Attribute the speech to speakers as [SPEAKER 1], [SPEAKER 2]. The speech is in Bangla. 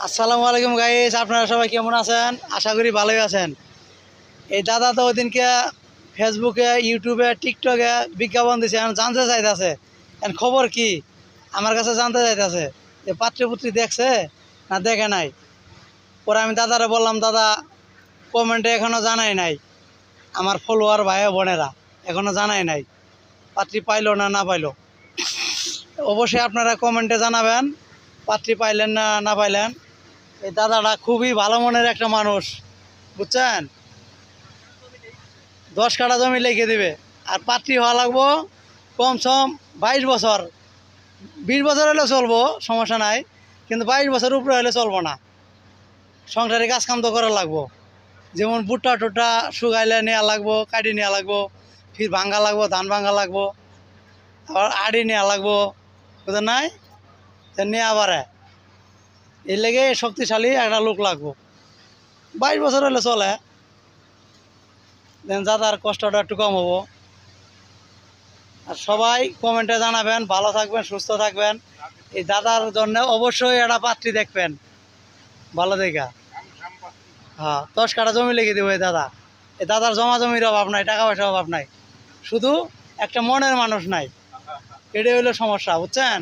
[SPEAKER 1] আসসালামু আলাইকুম গাইস, আপনারা সবাই কেমন আছেন? আশা করি ভালোই আছেন। এই দাদা তো ওইদিনকে ফেসবুকে, ইউটিউবে, টিকটকে বিজ্ঞাপন দিছে, এখন জানতে চাইতেছে এখন খবর কি আমার কাছে জানতে চাইতেছে যে পাত্রপুত্রী দেখছে না দেখে নাই। পরে আমি দাদারে বললাম, দাদা কমেন্টে এখনও জানাই নাই, আমার ফলোয়ার ভাই বোনেরা এখনও জানাই নাই পাত্রী পাইলো না না পাইলো। অবশ্যই আপনারা কমেন্টে জানাবেন পাত্রী পাইলেন না না পাইলেন। এই দাদাটা খুবই ভালো মনের একটা মানুষ, বুঝছেন? 10 কাঠা জমি লিখে দিবে, আর পাত্রী হওয়া লাগবো কমসম 22 বছর। 20 বছর হলে চলবো, সমস্যা নাই, কিন্তু 22 বছর উপরে হলে চলবো না। সংসারে কাজ কাম তো করা লাগবো, যেমন ভুট্টা টুট্টা শুকাইলে নেওয়া লাগবো, কাটি নেওয়া লাগবো, ফির ভাঙ্গা লাগবো, ধান ভাঙ্গা লাগবো, আবার আড়ি নেওয়া লাগবো, বুঝলেন নাই? নেওয়া পারে, এর লেগে শক্তিশালী একটা লোক লাগবো। 22 বছর হলে চলে, দেন দাদার কষ্টটা একটু কম হবো। আর সবাই কমেন্টে জানাবেন, ভালো থাকবেন, সুস্থ থাকবেন। এই দাদার জন্য অবশ্যই একটা পাত্রী দেখবেন ভালো দেখা। হ্যাঁ, 10 কাঠা জমি লিখে দেবো। এই দাদার জমা জমির অভাব নাই, টাকা পয়সার অভাব নাই, শুধু একটা মনের মানুষ নাই, এটাই হলো সমস্যা, বুঝছেন?